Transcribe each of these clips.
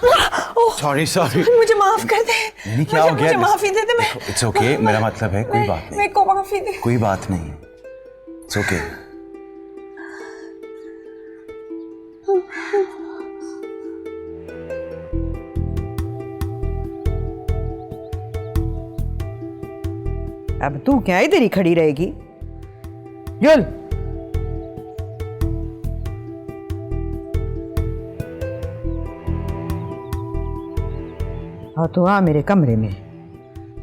Sorry sorry, मुझे माफ कर दे। नहीं, क्या हो गया? मुझे माफी दे दे। मैं इट्स ओके, मेरा मतलब है कोई बात नहीं। मेरे को माफी दे। कोई बात नहीं, इट्स ओके। अब तू क्या इधर ही खड़ी रहेगी? युल, हाँ तो आ मेरे कमरे में।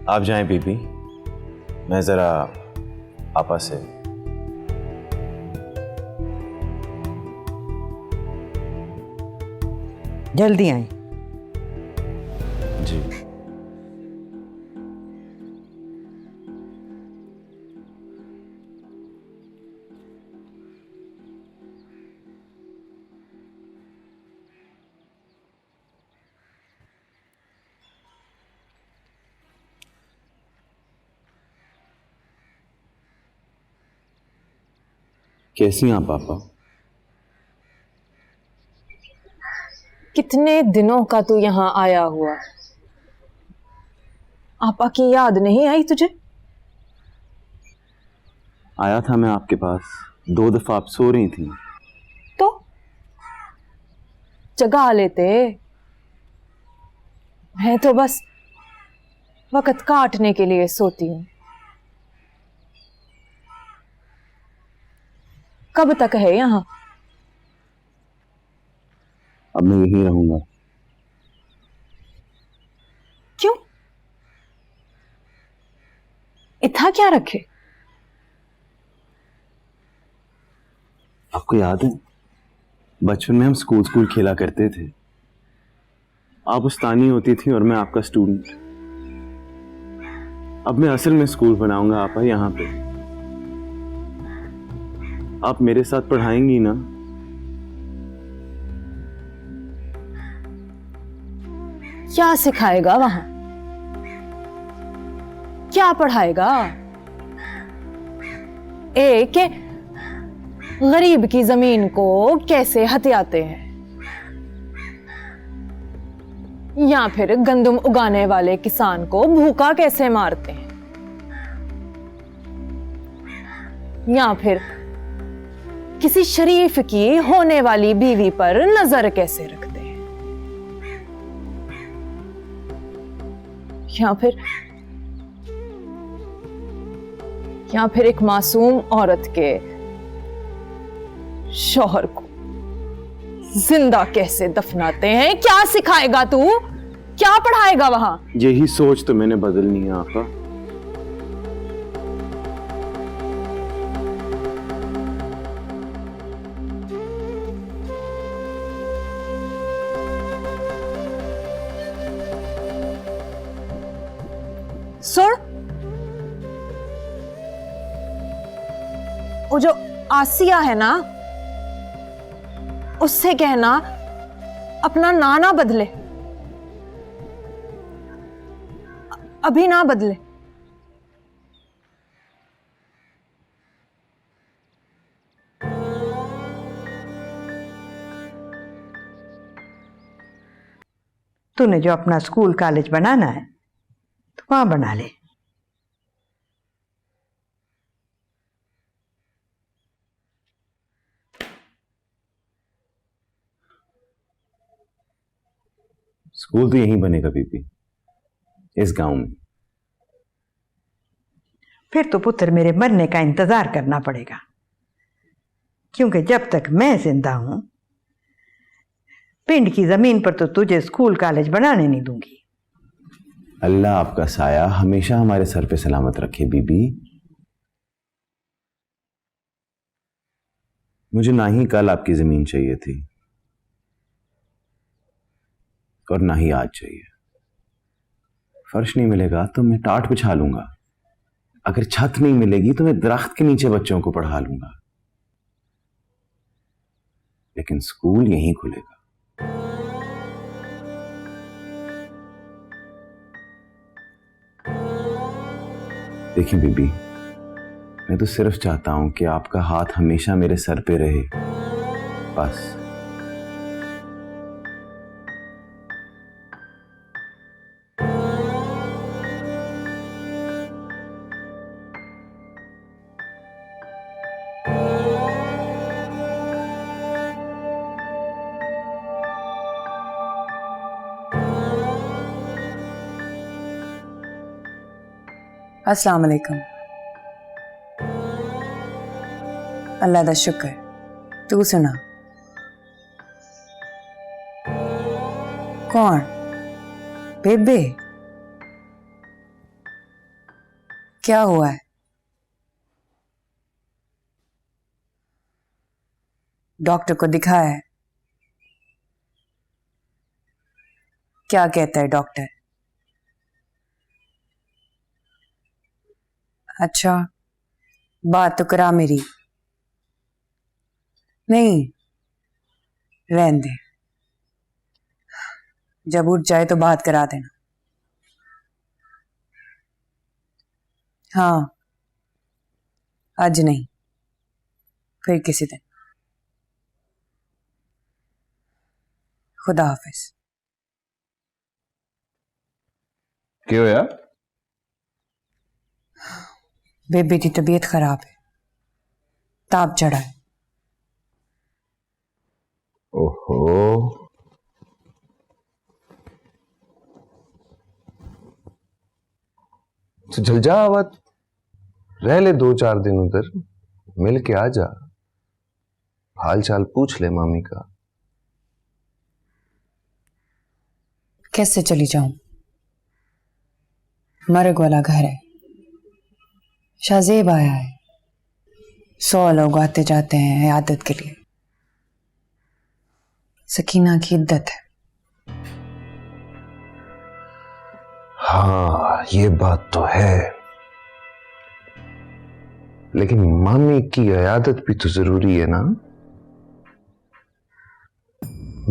आप जाएं बीबी, मैं जरा आपा से। जल्दी आए। जी। कैसी हैं आप पापा? कितने दिनों का तू यहाँ आया हुआ, आपा की याद नहीं आई तुझे? आया था मैं आपके पास, 2 दफा आप सो रही थी। तो जगा लेते। मैं तो बस वक्त काटने के लिए सोती हूँ। कब तक है यहाँ? अब मैं यहीं रहूंगा। क्यों? इतना क्या रखे? आपको याद है बचपन में हम स्कूल खेला करते थे। आप उस्तानी होती थी और मैं आपका स्टूडेंट। अब मैं असल में स्कूल बनाऊंगा आपा यहाँ पे। आप मेरे साथ पढ़ाएंगी ना? क्या सिखाएगा वहां? क्या पढ़ाएगा? एक गरीब की जमीन को कैसे हथियाते हैं, या फिर गंदम उगाने वाले किसान को भूखा कैसे मारते हैं, या फिर किसी शरीफ की होने वाली बीवी पर नजर कैसे रखते हैं, या फिर एक मासूम औरत के शौहर को जिंदा कैसे दफनाते हैं। क्या सिखाएगा तू? क्या पढ़ाएगा वहां? यही सोच तो मैंने बदलनी है आपा। सुन, वो जो आसिया है ना, उससे कहना अपना ना बदले, अभी ना बदले। तूने जो अपना स्कूल कॉलेज बनाना है तो वहां बना ले। स्कूल तो यहीं बनेगा बीबी, इस गांव में। फिर तो पुत्र मेरे मरने का इंतजार करना पड़ेगा, क्योंकि जब तक मैं जिंदा हूं पिंड की जमीन पर तो तुझे स्कूल कॉलेज बनाने नहीं दूंगी। अल्लाह आपका साया हमेशा हमारे सर पे सलामत रखे बीबी। मुझे ना ही कल आपकी जमीन चाहिए थी और ना ही आज चाहिए। फर्श नहीं मिलेगा तो मैं टाट बिछा लूंगा, अगर छत नहीं मिलेगी तो मैं दरख्त के नीचे बच्चों को पढ़ा लूंगा, लेकिन स्कूल यहीं खुलेगा। देखिए बीबी, मैं तो सिर्फ चाहता हूं कि आपका हाथ हमेशा मेरे सर पे रहे, बस। अस्सलाम वालेकुम। अल्लाह दा शुक्र। तू सुना? कौन? बेबे? क्या हुआ है? डॉक्टर को दिखाया है? क्या कहता है डॉक्टर? अच्छा, बात तो करा मेरी। नहीं, रहने दे, जब उठ जाए तो बात करा देना। हाँ, आज नहीं, फिर किसी दिन। खुदा हाफिज। क्यों यार? बेबी की तबीयत खराब है, ताप चढ़ा है। ओहो, तो जल जा आवत, रह ले 2-4 दिन उधर, मिल के आ जा, हाल चाल पूछ ले मामी का। कैसे चली जाऊं? मर्ग वाला घर है, शाहजेब आया है, 100 लोग आते जाते हैं इयादत के लिए। सकीना की इद्दत है। हाँ, ये बात तो है, लेकिन मामी की इयादत भी तो जरूरी है ना।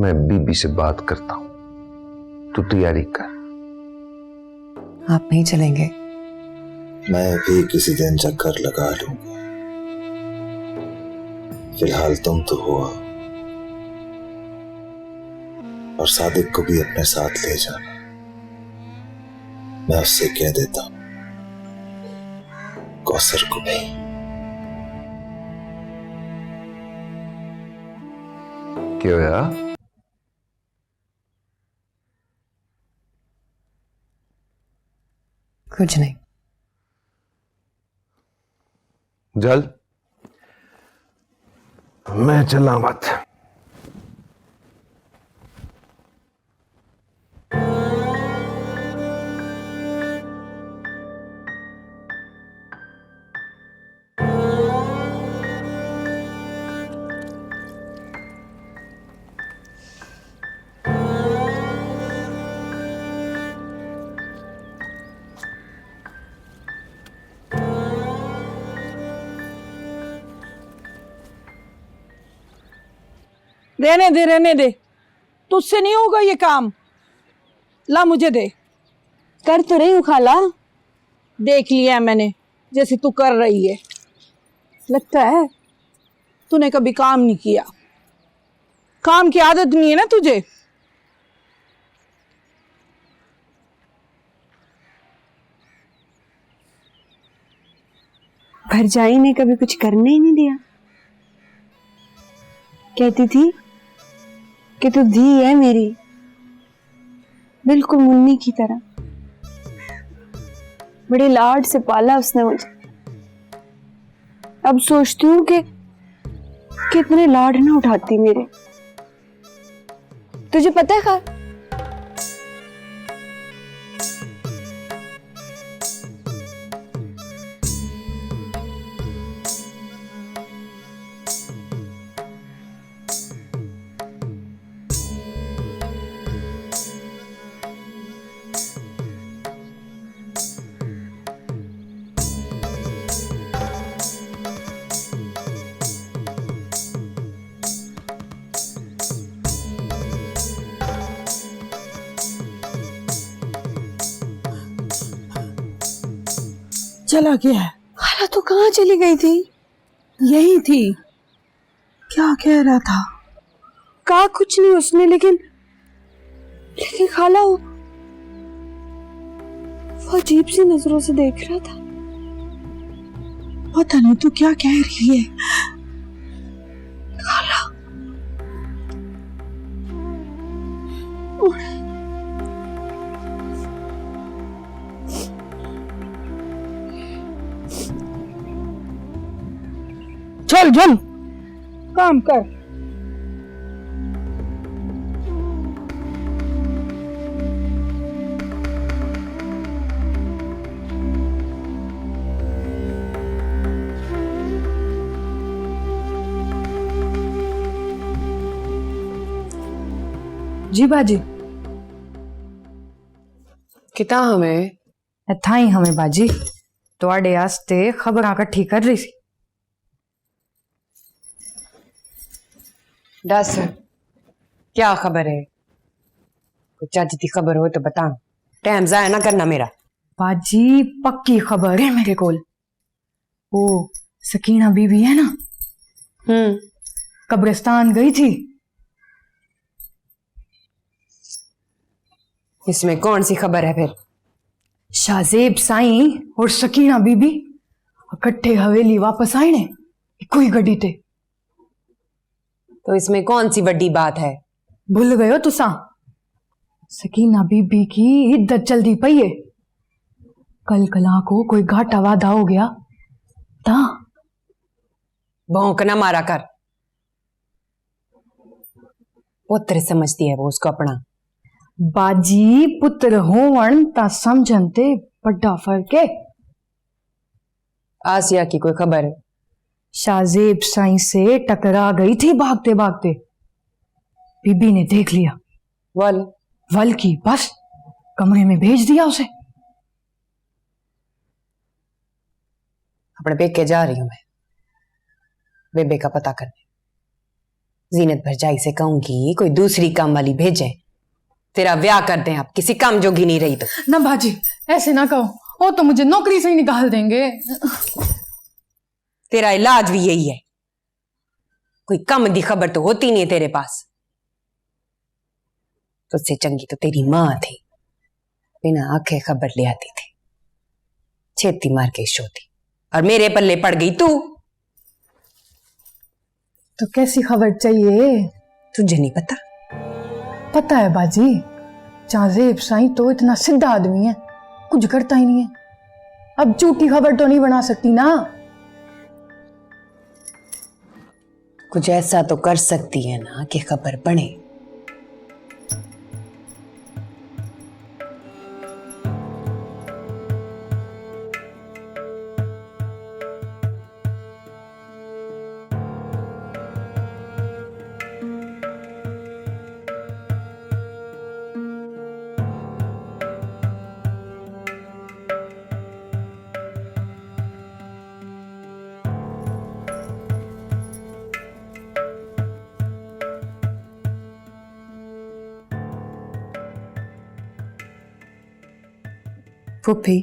मैं बीबी से बात करता हूं, तू तैयारी कर। आप नहीं चलेंगे? मैं भी किसी दिन चक्कर लगा लूंगा, फिलहाल तुम तो हुआ, और सादिक को भी अपने साथ ले जाना। मैं उससे कह देता हूं, कौसर को भी। क्यों यार? कुछ नहीं। जल, मैं चला मत। रहने दे, तुझसे नहीं होगा ये काम। ला मुझे दे। कर तो रही हूँ खाला। देख लिया है मैंने जैसे तू कर रही है, लगता है तूने कभी काम नहीं किया। काम की आदत नहीं है ना तुझे। भरजाई ने कभी कुछ करने ही नहीं दिया। कहती थी कि तू धी है मेरी, बिल्कुल मुन्नी की तरह। बड़े लाड से पाला उसने मुझे। अब सोचती हूँ कि कितने लाड ना उठाती मेरे। तुझे पता है खा, चला गया है। खाला तो कहाँ चली गई थी? यही थी। क्या कह रहा था? कहा कुछ नहीं उसने, लेकिन खाला वो अजीब सी नजरों से देख रहा था। पता नहीं तू क्या कह रही है। खाला चल चल काम कर। जी बाजी किता हमें थाई हमें बाजी ਤੁਹਾਡੇ ਵਾਸਤੇ ਖਬਰਾਂ ਇਕੱਠੀ ਕਰ ਰਹੀ ਸੀ। दस क्या खबर है? कोई चज की खबर हो तो बता, टाइम जाया ना करना मेरा। बाजी पक्की खबर है मेरे कोल। वो सकीना बीबी है ना, कब्रिस्तान गई थी। इसमें कौन सी खबर है फिर? शाजेब साईं और सकीना बीबी इकट्ठे हवेली वापस आए ने कोई गड्डी ते। तो इसमें कौन सी बड़ी बात है? भूल गए हो तुसा? सकीना बीबी की इद्दत चलती पई है। कल कला को कोई घाटा वादा हो गया ता भौंक ना मारा कर। पुत्र समझती है वो उसको अपना। बाजी पुत्र होवन ता समझन ते बड़ा फर्क है। आसिया की कोई खबर है? शाजेब साईं से टकरा गई थी भागते भागते। बीबी ने देख लिया, वल की बस कमरे में भेज दिया उसे। अपने पेके जा रही हूं मैं बेबे का पता करने। जीनत भरजाई से कहूंगी कोई दूसरी काम वाली भेजे, तेरा ब्याह कर दें। आप किसी काम जोगी नहीं रही तो। ना बाजी ऐसे ना कहो, वो तो मुझे नौकरी से ही निकाल देंगे। तेरा इलाज भी यही है, कोई कम दी खबर तो होती नहीं है तेरे पास। तुझसे चंगी तो तेरी मां थी, बिना आंखें खबर ले आती थी, छेती मार के शोती, और मेरे पल्ले पड़ गई तू। तो कैसी खबर चाहिए? तुझे नहीं पता? पता है बाजी, शाजेब साईं तो इतना सीधा आदमी है, कुछ करता ही नहीं है। अब झूठी खबर तो नहीं बना सकती ना। कुछ ऐसा तो कर सकती है ना कि खबर बने। फूफी,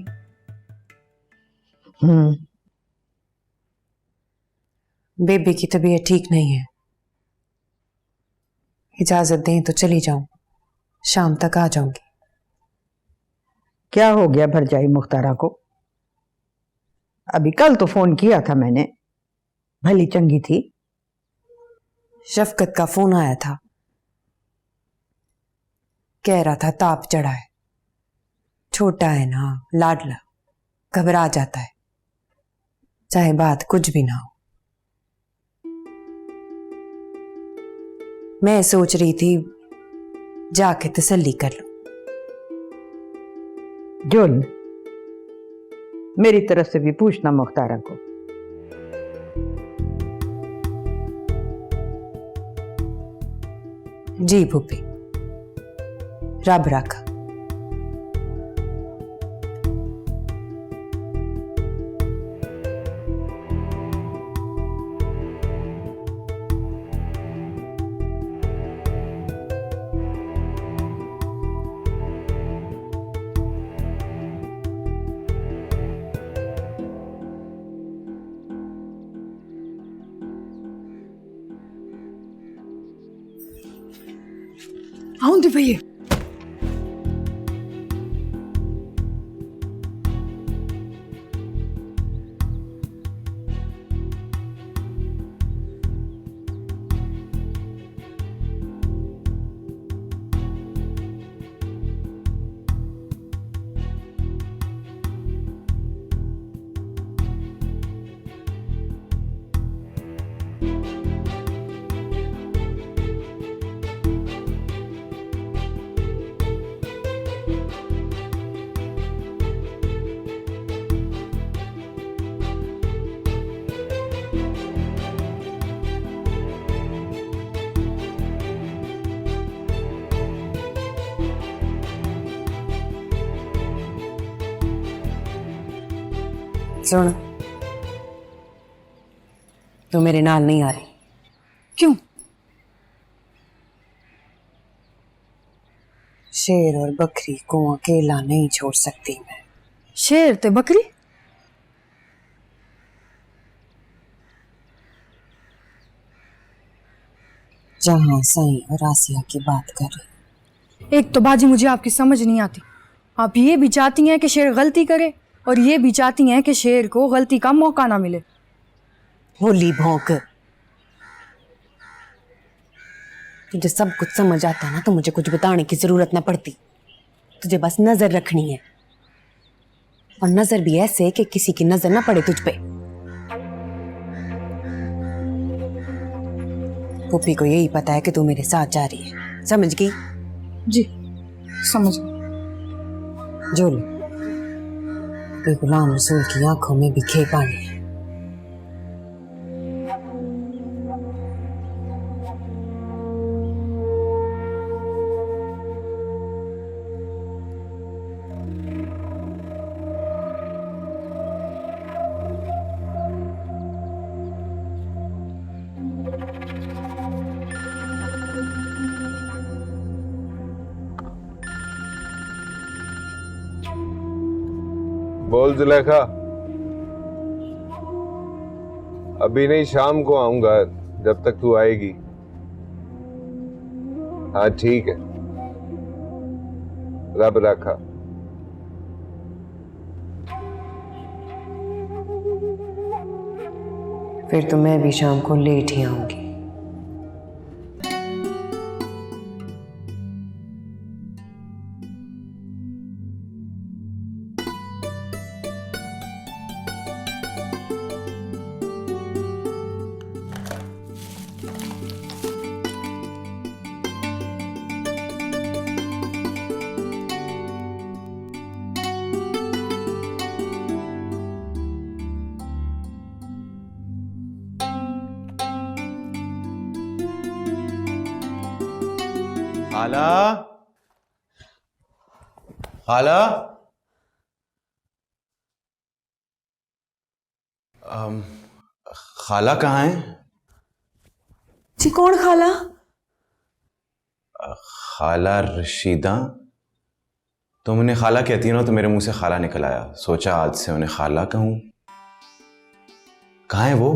बेबी की तबीयत ठीक नहीं है, इजाजत दें तो चली जाऊं, शाम तक आ जाऊंगी। क्या हो गया भरजाई मुख्तारा को? अभी कल तो फोन किया था मैंने, भली चंगी थी। शफकत का फोन आया था, कह रहा था ताप चढ़ा है, छोटा है ना, लाडला, घबरा जाता है, चाहे बात कुछ भी ना हो। मैं सोच रही थी जाके तसल्ली कर लूं। जुल, मेरी तरफ से भी पूछना मुख्तारा को। जी भूपी, रब राखा। आऊंगी भैया। सुन, तू मेरे नाल नहीं आ रही। क्यों? शेर और बकरी को अकेला नहीं छोड़ सकती मैं। शेर ते बकरी? जहां साईं और आसिया की बात कर रही। एक तो बाजी मुझे आपकी समझ नहीं आती। आप ये भी चाहती हैं कि शेर गलती करे और ये भी चाहती हैं कि शेर को गलती का मौका ना मिले। होली भौंक, तुझे सब कुछ समझ आता ना तो मुझे कुछ बताने की जरूरत ना पड़ती। तुझे बस नजर रखनी है, और नजर भी ऐसे कि किसी की नजर ना पड़े तुझ पे। पुप्पी को यही पता है कि तू मेरे साथ जा रही है, समझ गई? जी समझ। जो लो, कोई गुलाम रसूल की आंखों में भी खे पानी है। बोल जुलेखा। अभी नहीं, शाम को आऊंगा जब तक तू आएगी। हाँ ठीक है, रब रखा। फिर तो मैं भी शाम को लेट ही आऊंगी। खाला, खाला, खाला कहाँ है? जी कौन खाला? खाला रशीदा। तुम उन्हें खाला कहती हो ना तो मेरे मुंह से खाला निकल आया। सोचा आज से उन्हें खाला कहूं। कहाँ है वो?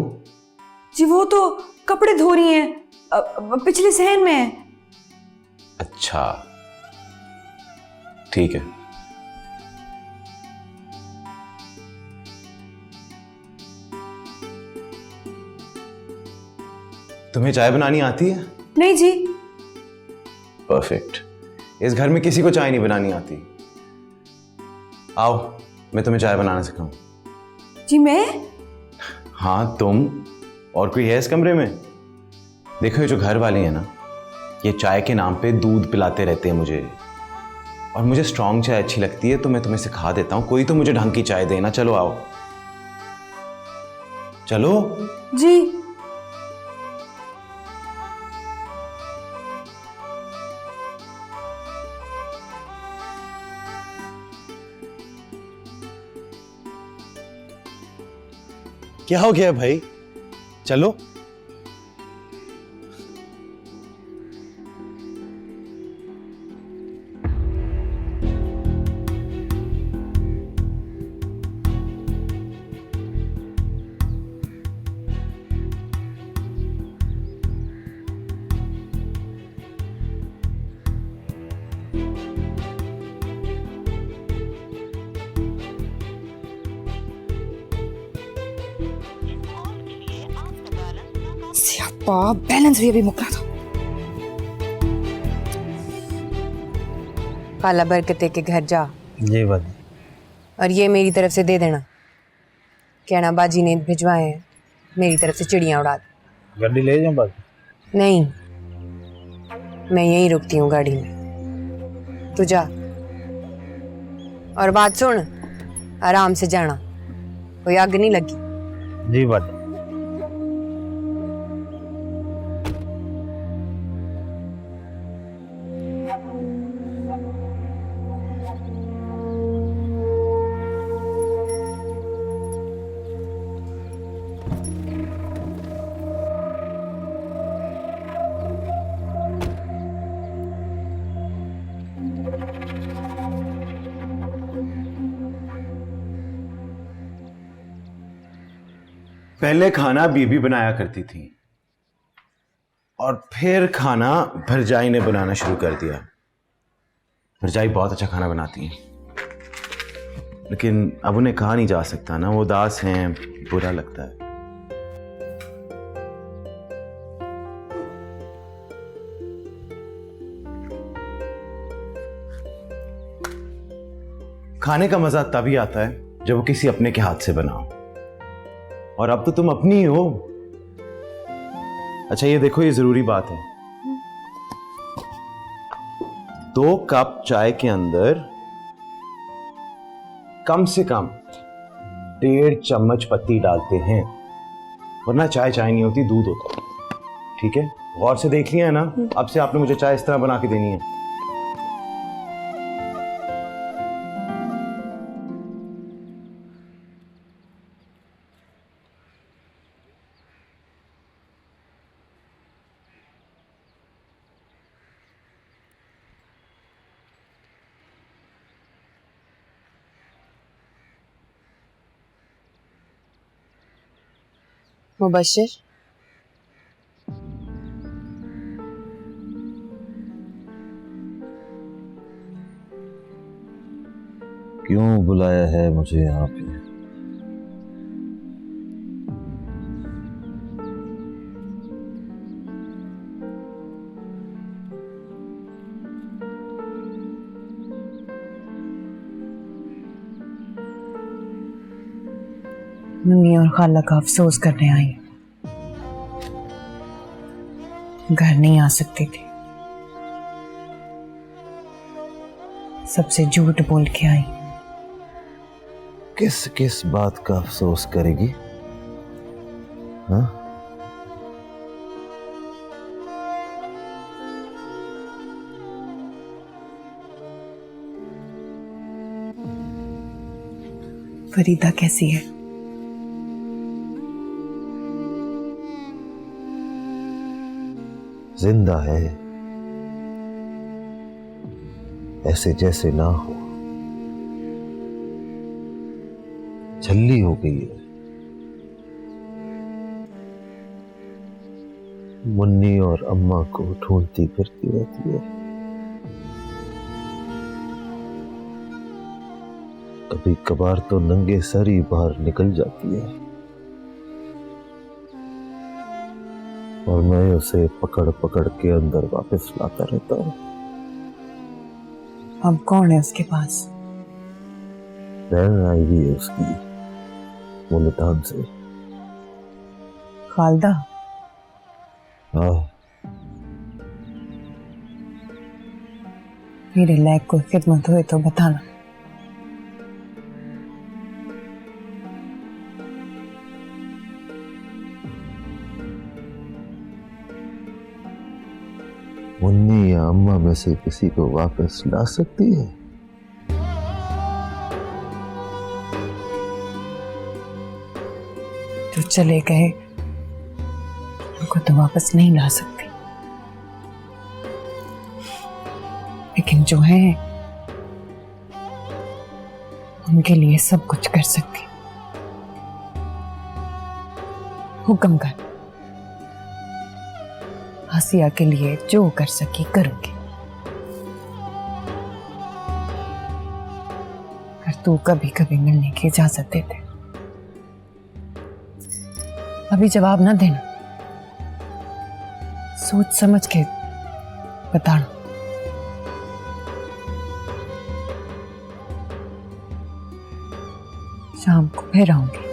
जी वो तो कपड़े धो रही हैं, पिछले सहन में है। अच्छा ठीक है। तुम्हें चाय बनानी आती है? नहीं जी। परफेक्ट। इस घर में किसी को चाय नहीं बनानी आती। आओ मैं तुम्हें चाय बनाना सिखाऊं। जी मैं? हाँ तुम। और कोई है इस कमरे में? देखो ये जो घर वाले हैं ना, ये चाय के नाम पे दूध पिलाते रहते हैं मुझे, और मुझे स्ट्रांग चाय अच्छी लगती है तो मैं तुम्हें सिखा देता हूं। कोई तो मुझे ढंग की चाय देना। चलो आओ, चलो। जी क्या हो गया भाई? चलो। सियापा, बैलेंस भी अभी मुकरा था। खाला बरकते के घर जा। जी बात। और ये मेरी तरफ से दे देना, कहना बाजी ने भिजवाए हैं, मेरी तरफ से चिड़ियां उड़ा दे। गड्डी ले जाऊं बात? नहीं, मैं यहीं रुकती हूँ गाड़ी में, तू जा। और बात सुन, आराम से जाना, कोई आग नहीं लगी। जी बात। पहले खाना बीबी बनाया करती थी और फिर खाना भरजाई ने बनाना शुरू कर दिया। भरजाई बहुत अच्छा खाना बनाती हैं, लेकिन अब उन्हें कहा नहीं जा सकता ना, वो उदास हैं, बुरा लगता है। खाने का मजा तभी आता है जब वो किसी अपने के हाथ से बनाओ, और अब तो तुम अपनी ही हो। अच्छा ये देखो, ये जरूरी बात है, 2 कप चाय के अंदर कम से कम 1.5 चम्मच पत्ती डालते हैं, वरना चाय चाय नहीं होती, दूध होता है। ठीक है, गौर से देख लिया है ना? अब से आपने मुझे चाय इस तरह बना के देनी है। मुबश्शिर, क्यों बुलाया है मुझे यहाँ पे? मम्मी और खाला का अफसोस करने आई। घर नहीं आ सकती थी, सबसे झूठ बोल के आई। किस किस बात का अफसोस करेगी? हाँ? फरीदा कैसी है? जिंदा है, ऐसे जैसे ना हो, छल्ली हो गई है। मुन्नी और अम्मा को ढूंढती फिरती रहती है। कभी कभार तो नंगे सर ही बाहर निकल जाती है और मैं उसे पकड़ पकड़ के अंदर वापस लाता रहता हूं। अब कौन है उसके पास? बहन आई हुई है उसकी मुल्तान से। खालदा? हाँ, मेरे लायक कोई खिदमत हुए तो बताना। मुन्नी या अम्मा में से किसी को वापस ला सकती है? जो चले गए उनको तो वापस नहीं ला सकती, लेकिन जो है उनके लिए सब कुछ कर सकती। हुक्म कर, आसिया के लिए जो कर सकी करूंगी। अगर तू कभी कभी मिलने की इजाजत दे दे। अभी जवाब ना देना, सोच समझ के बताना। शाम को फिर आऊंगी।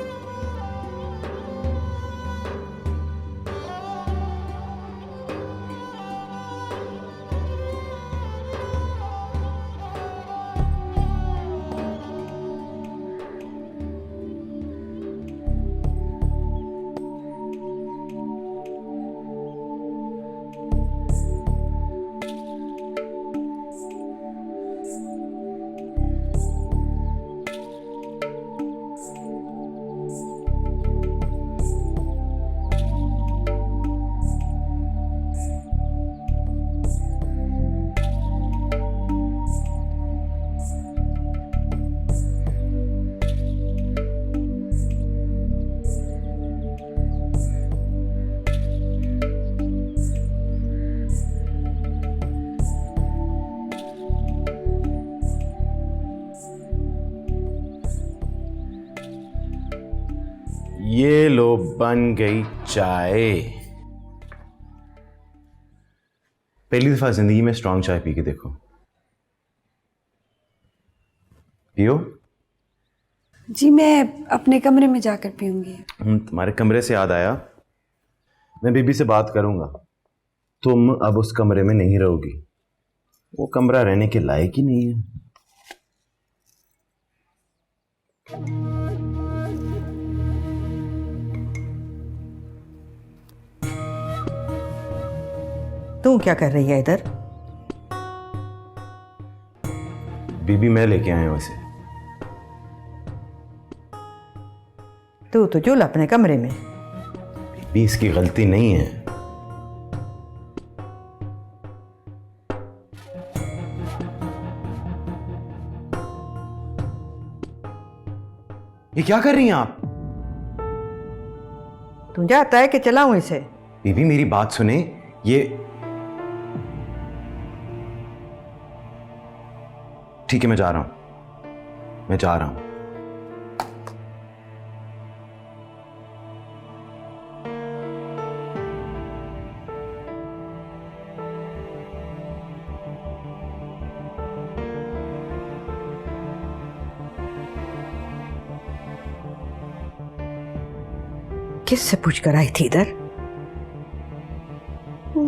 ये लो बन गई चाय। पहली दफा जिंदगी में स्ट्रांग चाय पी के देखो। पियो। जी मैं अपने कमरे में जाकर पीऊंगी। तुम्हारे कमरे से याद आया, मैं बीबी से बात करूंगा। तुम अब उस कमरे में नहीं रहोगी, वो कमरा रहने के लायक ही नहीं है। तू क्या कर रही है इधर? बीबी मैं लेके आया हूं इसे। तू तो झूल अपने कमरे में। बीबी इसकी गलती नहीं है। ये क्या कर रही हैं आप? तू चाहता है कि चलाऊं इसे? बीबी मेरी बात सुने। ये ठीक है, मैं जा रहा हूं, मैं जा रहा हूं। किससे पूछ कर आई थी इधर? वो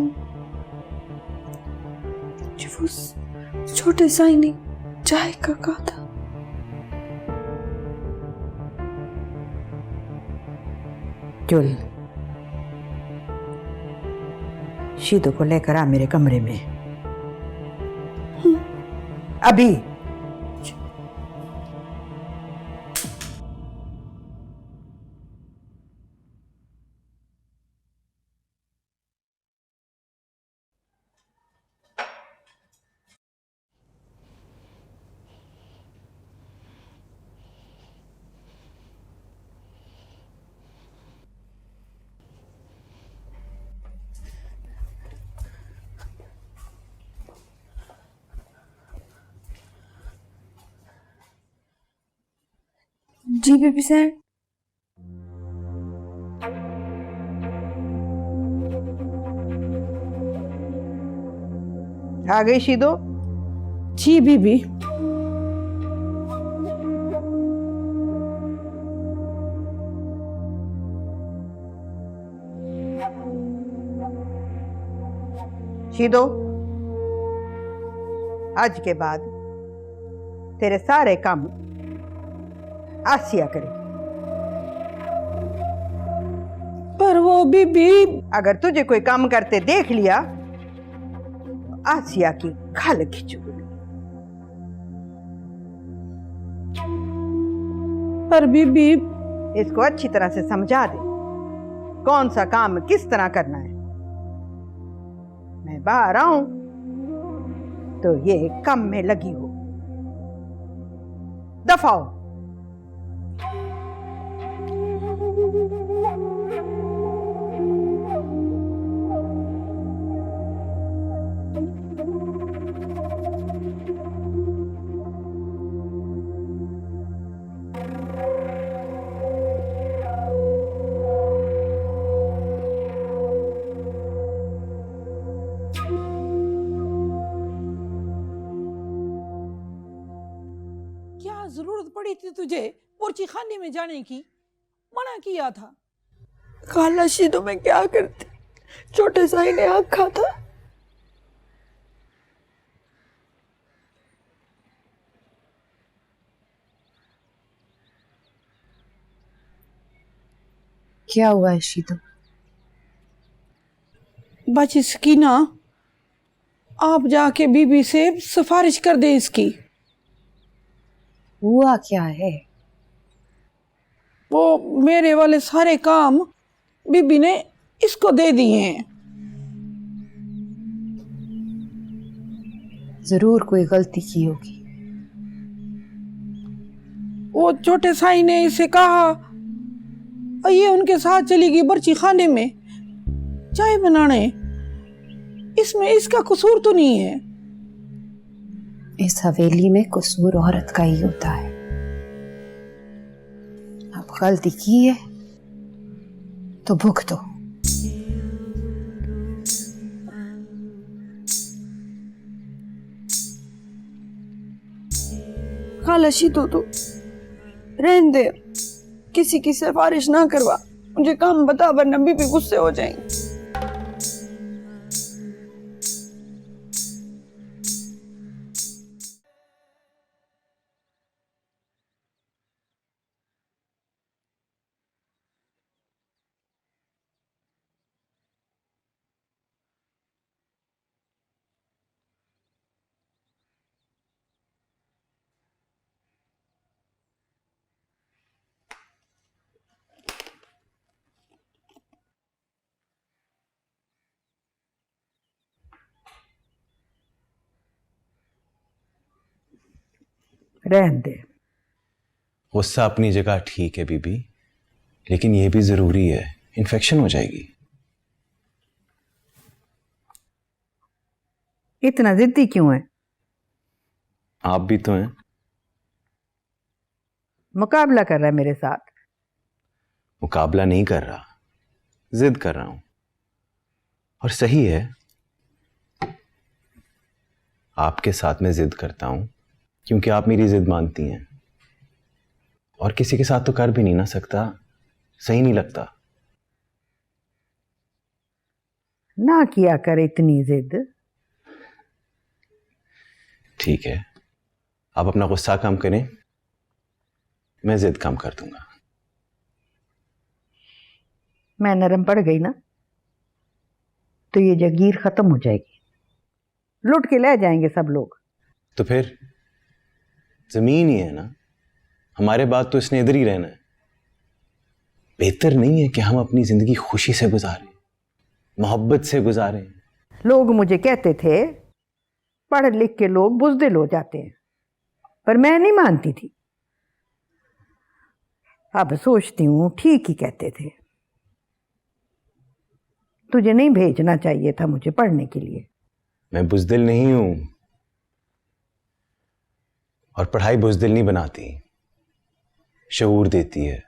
छोटे साई ने चाय का कहा था। चल शीदो को लेकर आ मेरे कमरे में अभी। जी बेबी सर। आ गई शीदो? जी बीबी। शीदो, आज के बाद तेरे सारे काम आसिया करेगी। पर वो बीबी, अगर तुझे कोई काम करते देख लिया तो आसिया की खाल खिंचूगी। पर बीबी, इसको अच्छी तरह से समझा दे कौन सा काम किस तरह करना है। मैं बाहर आऊं तो ये काम में लगी हो। दफाओ। क्या जरूरत पड़ी थी तुझे पोर्ची खाने में जाने की? मना किया था। खाला शीदो में क्या करती? छोटे साई ने आखा था। क्या हुआ है शीदो? बस इसकी ना, आप जाके बीबी से सिफारिश कर दे इसकी। हुआ क्या है? वो मेरे वाले सारे काम बीबी ने इसको दे दिए हैं। जरूर कोई गलती की होगी। वो छोटे साई ने इसे कहा, और ये उनके साथ चली गई बर्ची खाने में चाय बनाने। इसमें इसका कसूर तो नहीं है। इस हवेली में कसूर औरत का ही होता है। अब गलती की है तो भूख दो। खालशी तू रहने दे, किसी की सिफारिश ना करवा, मुझे काम बता वरना बीबी गुस्से हो जाएंगी। रहने दे। गुस्सा अपनी जगह ठीक है बीबी, लेकिन यह भी जरूरी है, इन्फेक्शन हो जाएगी। इतना जिद्दी क्यों है? आप भी तो हैं। मुकाबला कर रहा है मेरे साथ? मुकाबला नहीं कर रहा, जिद कर रहा हूं। और सही है, आपके साथ मैं जिद करता हूं क्योंकि आप मेरी जिद मानती हैं, और किसी के साथ तो कर भी नहीं ना सकता, सही नहीं लगता। ना किया कर इतनी जिद। ठीक है, आप अपना गुस्सा कम करें, मैं जिद कम कर दूंगा। मैं नरम पड़ गई ना तो ये जगीर खत्म हो जाएगी, लुट के ले जाएंगे सब लोग। तो फिर जमीन ही है ना, हमारे बाद तो इसने इधर ही रहना है। बेहतर नहीं है कि हम अपनी जिंदगी खुशी से गुजारें, मोहब्बत से गुजारें? लोग मुझे कहते थे पढ़ लिख के लोग बुज़दिल हो जाते हैं, पर मैं नहीं मानती थी। अब सोचती हूँ ठीक ही कहते थे। तुझे नहीं भेजना चाहिए था मुझे पढ़ने के लिए। मैं बुज़दिल नहीं हूं, और पढ़ाई बुज़दिल नहीं बनाती, शऊर देती है,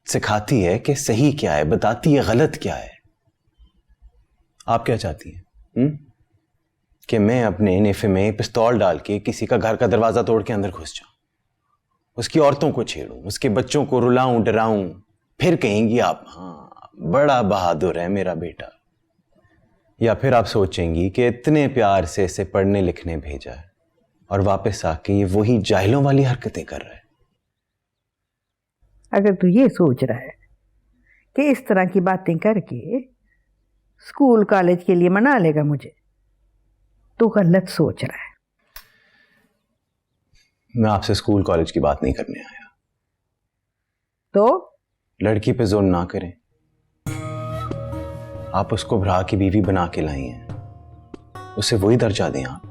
सिखाती है कि सही क्या है, बताती है गलत क्या है। आप क्या चाहती हैं? कि मैं अपने नेफे में पिस्तौल डाल के किसी का घर का दरवाजा तोड़ के अंदर घुस जाऊं, उसकी औरतों को छेड़ूं, उसके बच्चों को रुलाऊं डराऊं, फिर कहेंगी आप हाँ बड़ा बहादुर है मेरा बेटा? या फिर आप सोचेंगी कि इतने प्यार से इसे पढ़ने लिखने भेजा है और वापस आके ये वही जाहिलों वाली हरकतें कर रहा है? अगर तू ये सोच रहा है कि इस तरह की बातें करके स्कूल कॉलेज के लिए मना लेगा मुझे, तो गलत सोच रहा है। मैं आपसे स्कूल कॉलेज की बात नहीं करने आया। तो लड़की पे जोर ना करें, आप उसको भरा की बीवी बना के लाई हैं, उसे वही दर्जा दें आप।